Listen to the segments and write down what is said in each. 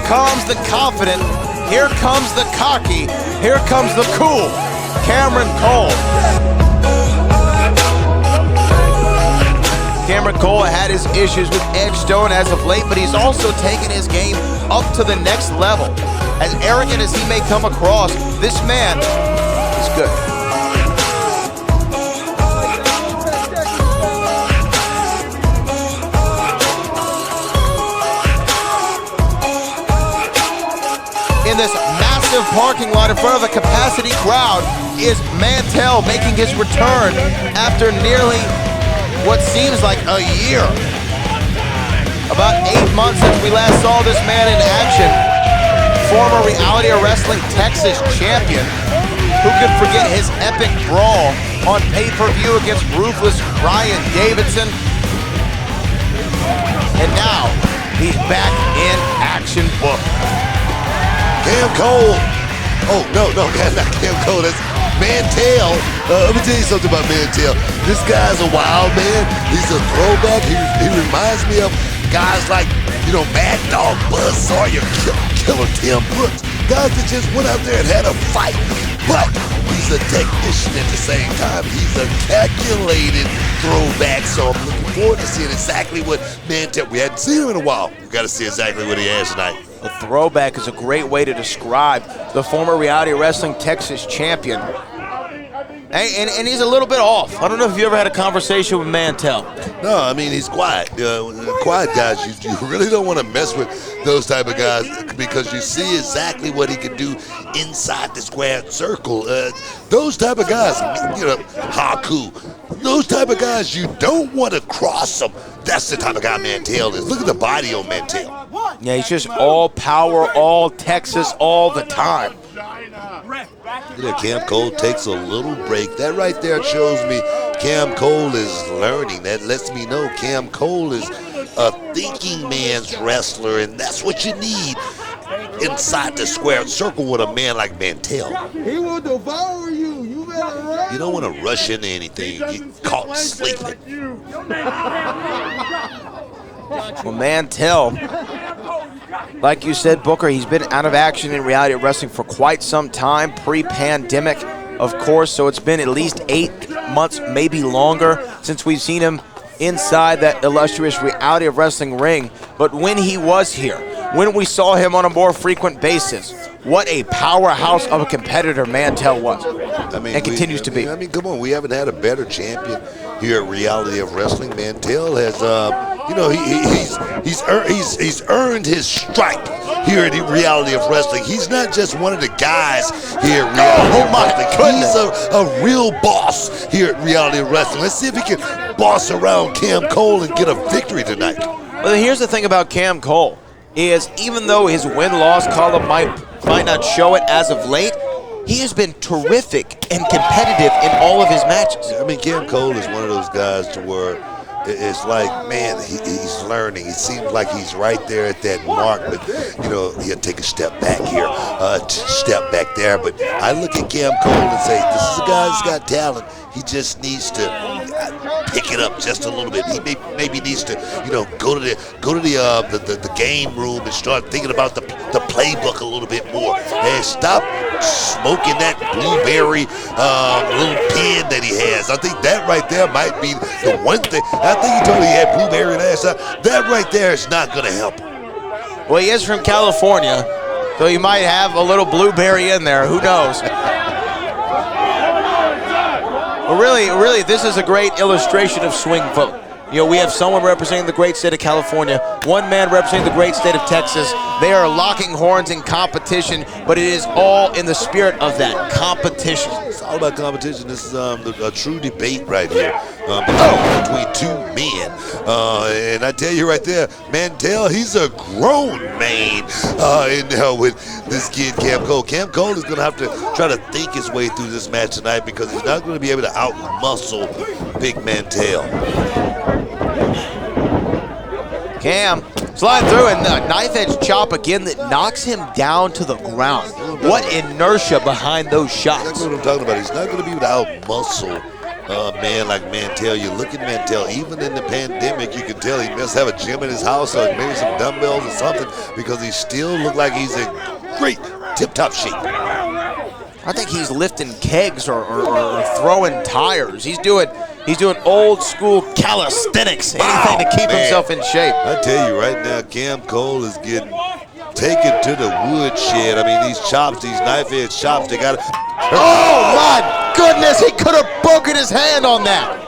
comes the confident. Here comes the cocky. Here comes the cool. Cameron Cole. Cameron Cole had his issues with Edge Stone as of late, but he's also taken his game up to the next level. As arrogant as he may come across, this man is good. In this massive parking lot in front of a capacity crowd is Mantell making his return after nearly what seems like a year. About 8 months since we last saw this man in action. Former Reality of Wrestling Texas champion. Who could forget his epic brawl on pay-per-view against ruthless Ryan Davidson? And now he's back in action book. Cam Cole. Oh, no, that's not Cam Cole. That's Mantell. Let me tell you something about Mantell. This guy's a wild man. He's a throwback. He reminds me of guys like, Mad Dog Buzz Sawyer, Killer Tim Brooks. Guys that just went out there and had a fight. But he's a technician at the same time. He's a calculated throwback. So I'm looking forward to seeing exactly what Mantell. We hadn't seen him in a while. We got to see exactly what he has tonight. A throwback is a great way to describe the former Reality Wrestling Texas champion. And he's a little bit off. I don't know if you ever had a conversation with Mantell. No, I mean, he's quiet. Quiet guys, you really don't want to mess with those type of guys because you see exactly what he can do inside the square circle. Those type of guys, Haku, those type of guys, you don't want to cross them. That's the type of guy Mantell is. Look at the body on Mantell. Yeah, he's just all power, all Texas, all the time. Cam Cole takes a little break. That right there shows me Cam Cole is learning. That lets me know Cam Cole is a thinking man's wrestler, and that's what you need inside the square circle with a man like Mantell. He will devour you. You better run. You don't want to rush into anything. Get caught sleeping. Well, Mantell, like you said, Booker, he's been out of action in Reality Wrestling for quite some time, pre-pandemic, of course, so it's been at least 8 months, maybe longer, since we've seen him inside that illustrious Reality of Wrestling ring. But when he was here, when we saw him on a more frequent basis, what a powerhouse of a competitor Mantell was, and continues to be. I mean, come on, we haven't had a better champion here at Reality of Wrestling. Mantell has, he's earned his stripe here at Reality of Wrestling. He's not just one of the guys here at Reality of Wrestling. He's a real boss here at Reality of Wrestling. Let's see if he can boss around Cam Cole and get a victory tonight. Well, here's the thing about Cam Cole, is even though his win-loss column might not show it as of late, he has been terrific and competitive in all of his matches. I mean, Cam Cole is one of those guys to where it's like, man, he's learning. It seems like he's right there at that mark, but, he'll take a step back here, step back there. But I look at Cam Cole and say, this is a guy that's got talent. He just needs to pick it up just a little bit. He maybe needs to, go to the game room and start thinking about the playbook a little bit more. And stop smoking that blueberry little pen that he has. I think that right there might be the one thing. I think he told me he had blueberry last time. That right there is not going to help him. Well, he is from California, so he might have a little blueberry in there. Who knows? But really, this is a great illustration of swing vote. We have someone representing the great state of California, one man representing the great state of Texas. They are locking horns in competition, but it is all in the spirit of that competition. It's all about competition. This is a true debate right here between two men. And I tell you right there, Mantell, he's a grown man with this kid, Cam Cole. Cam Cole is going to have to try to think his way through this match tonight because he's not going to be able to out-muscle Big Mantell. Cam sliding through, and the knife edge chop again that knocks him down to the ground. What inertia behind those shots. That's what I'm talking about. He's not going to be able to out-muscle man like Mantell, you look at Mantell, even in the pandemic, you can tell he must have a gym in his house or maybe some dumbbells or something because he still look like he's in great tip-top shape. I think he's lifting kegs or throwing tires. He's doing old school calisthenics, anything to keep himself in shape. I tell you right now, Cam Cole is getting taken to the woodshed. I mean, these chops, these knife-edge chops, they got to... Oh, my goodness, he could have broken his hand on that.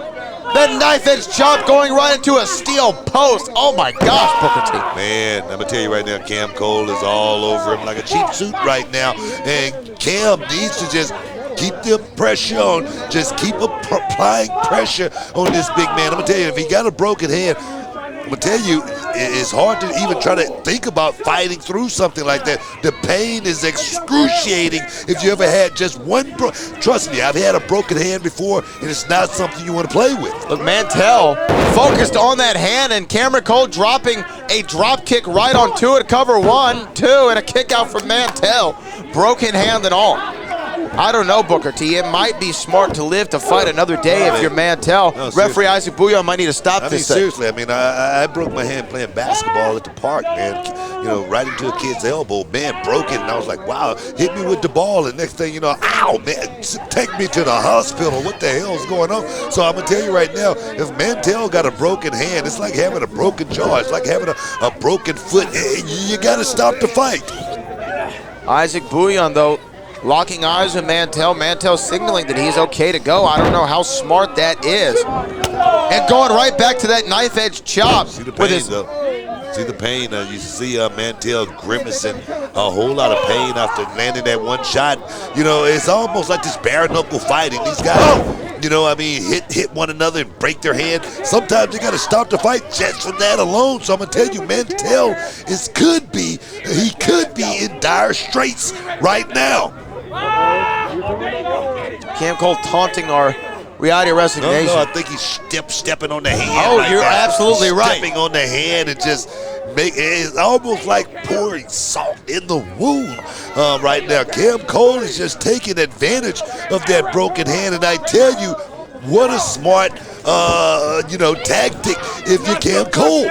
That knife-edge chop going right into a steel post. Oh, my gosh, Booker T. Man, I'm going to tell you right now, Cam Cole is all over him like a cheap suit right now. And Cam needs to just keep the pressure on. Just keep applying pressure on this big man. I'm going to tell you, if he got a broken hand, I'm going to tell you, it's hard to even try to think about fighting through something like that. The pain is excruciating if you ever had just one trust me, I've had a broken hand before, and it's not something you want to play with. Look, Mantell focused on that hand, and Cameron Cole dropping a drop kick right onto it. Cover 1, 2, and a kick out from Mantell. Broken hand and all. I don't know, Booker T. It might be smart to live to fight another day if you're Mantell. No, referee Isaac Bouillon might need to stop this. Seriously, I mean, I broke my hand playing basketball at the park, man. You know, right into a kid's elbow, man, broke it, and I was like, wow, hit me with the ball, and next thing you know, ow, man, take me to the hospital. What the hell is going on? So I'm going to tell you right now, if Mantell got a broken hand, it's like having a broken jaw. It's like having a broken foot. You got to stop the fight. Isaac Bouillon, though, locking eyes with Mantell. Mantell signaling that he's okay to go. I don't know how smart that is. And going right back to that knife-edge chop. See the pain, though. See the pain. You see Mantell grimacing a whole lot of pain after landing that one shot. You know, it's almost like this bare-knuckle fighting. These guys, you know, I mean, hit one another and break their hand. Sometimes you got to stop the fight just from that alone. So I'm going to tell you, Mantell could be in dire straits right now. Cam Cole taunting our reality wrestling nation. No, I think he's stepping on the hand. Oh, like you're that. absolutely right. Stepping on the hand and just it's almost like pouring salt in the wound right now. Cam Cole is just taking advantage of that broken hand, and I tell you, what a smart, tactic if you're Cam Cole.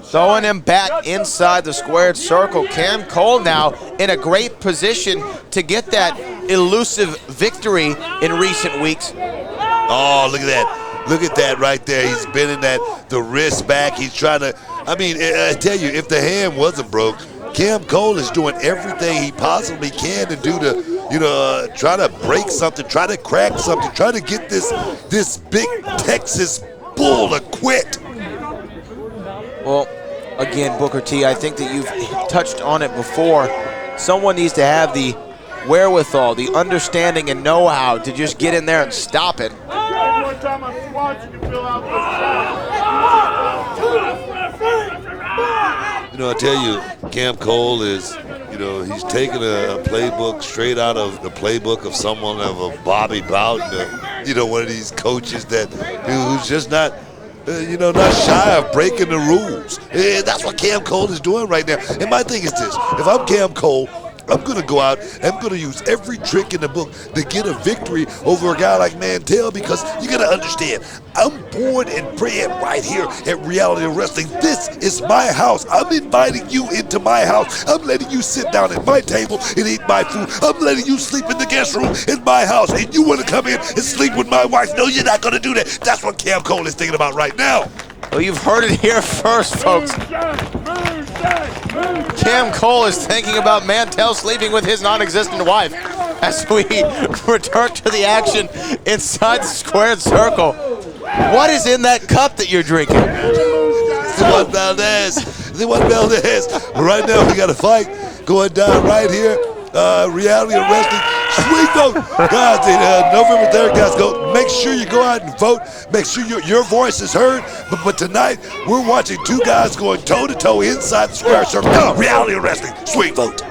Throwing him back inside the squared circle. Cam Cole now in a great position to get that elusive victory in recent weeks. Oh, look at that. Look at that right there. He's bending the wrist back. He's trying to, I tell you, if the hand wasn't broke, Cam Cole is doing everything he possibly can to do to, try to break something, try to crack something, try to get this big Texas bull to quit. Well, again, Booker T, I think that you've touched on it before. Someone needs to have the wherewithal, the understanding and know-how to just get in there and stop it. I tell you, Cam Cole is, he's taking a playbook straight out of the playbook of someone of a Bobby Bowden, one of these coaches who's just not shy of breaking the rules. That's what Cam Cole is doing right now. And my thing is this, if I'm Cam Cole, I'm going to go out and I'm going to use every trick in the book to get a victory over a guy like Mantell, because you got to understand, I'm born and bred right here at Reality Wrestling. This is my house. I'm inviting you into my house. I'm letting you sit down at my table and eat my food. I'm letting you sleep in the guest room in my house, and you want to come in and sleep with my wife. No, you're not going to do that. That's what Cam Cole is thinking about right now. Well, you've heard it here first, folks. Cam Cole is thinking about Mantell sleeping with his non-existent wife as we return to the action inside the squared circle. What is in that cup that you're drinking? Juan Valdez. Right now we got a fight going down right here. Reality Wrestling. Sweet vote. Guys, November 3rd, guys, go. Make sure you go out and vote. Make sure your voice is heard. But tonight, we're watching two guys going toe-to-toe inside the square circle. Reality Wrestling. Sweet vote.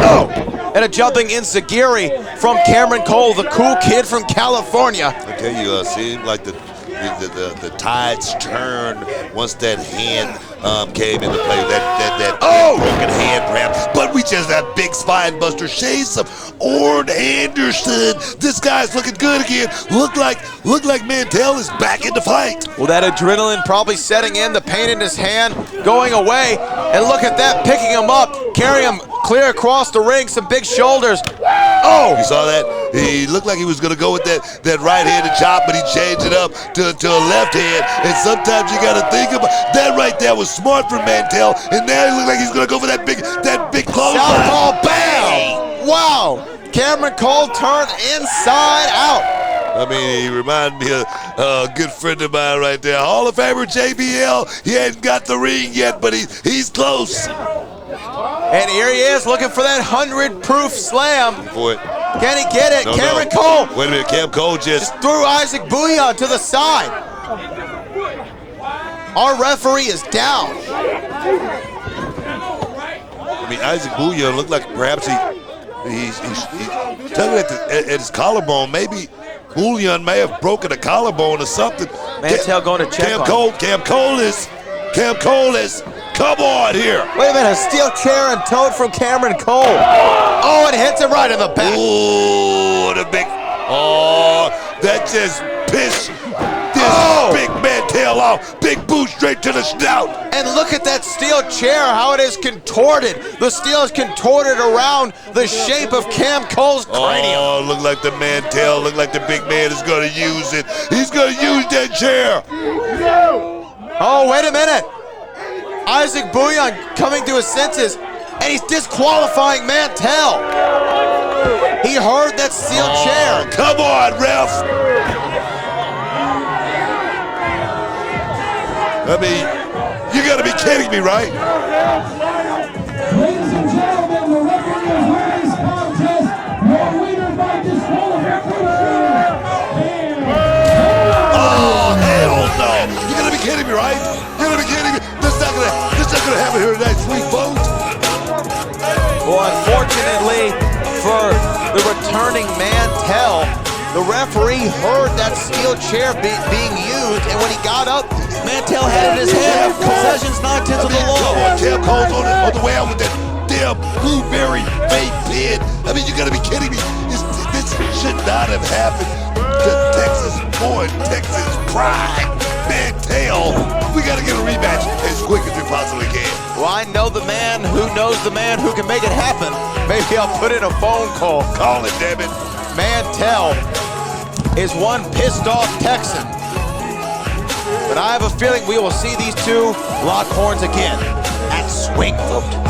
Oh, and a jumping enziguri from Cameron Cole, the cool kid from California. I tell you, seemed like the tides turn once that hand came into play. That broken hand perhaps. But we just had big spine buster chase of Orn Anderson. This guy's looking good again. Look like Mantell is back in the fight. Well, that adrenaline probably setting in, the pain in his hand going away. And look at that, picking him up, carrying him clear across the ring, some big shoulders. Oh! You saw that? He looked like he was going to go with that right-handed chop, but he changed it up to a left hand. And sometimes you got to think about that right there was smart from Mantell. And now he looks like he's going to go for that big clothesline. Southpaw, bam! Wow! Cameron Cole turned inside out. I mean, he reminded me of a good friend of mine right there. Hall of Famer JBL. He hasn't got the ring yet, but he's close. And here he is looking for that 100-proof slam. For it. Can he get it? No, Cameron Cole. Wait a minute, Cam Cole just threw Isaac Bouillon to the side. Our referee is down. I mean, Isaac Bouillon looked like perhaps he's tugging at his collarbone. Maybe Bouillon may have broken a collarbone or something. Mantell going to check Cam Cole is. Come on here. Wait a minute, a steel chair and towed from Cameron Cole. Oh, it hits him right in the back. Ooh, that just pissed this big Mantell off. Big boot straight to the snout. And look at that steel chair, how it is contorted. The steel is contorted around the shape of Cam Cole's cranium. Oh, look like the Mantell, look like the big man is going to use it. He's going to use that chair. Oh, wait a minute. Isaac Bouillon coming to his senses, and he's disqualifying Mantell. He heard that steel chair. Come on, ref. I mean, you got to be kidding me, right? Ladies and gentlemen, the referee has won this contest. Your winner by disqualification. Oh, hell no. You got to be kidding me, right? You got to be kidding me. This not gonna happen here tonight, sweet folks. Well, unfortunately for the returning Mantell, the referee heard that steel chair being used, and when he got up, Mantell had it in his hand. Possession's 9/10 of the law. Cam Cole's on the way out with that damn blueberry vape pen. I mean, you gotta be kidding me. This should not have happened. The Texas boy, Texas pride, Mantell. We gotta get a rematch as quick as we possibly can. Well, I know the man who knows the man who can make it happen. Maybe I'll put in a phone call. Call it, damn it. Mantell is one pissed off Texan. But I have a feeling we will see these two lock horns again at Swing Vote.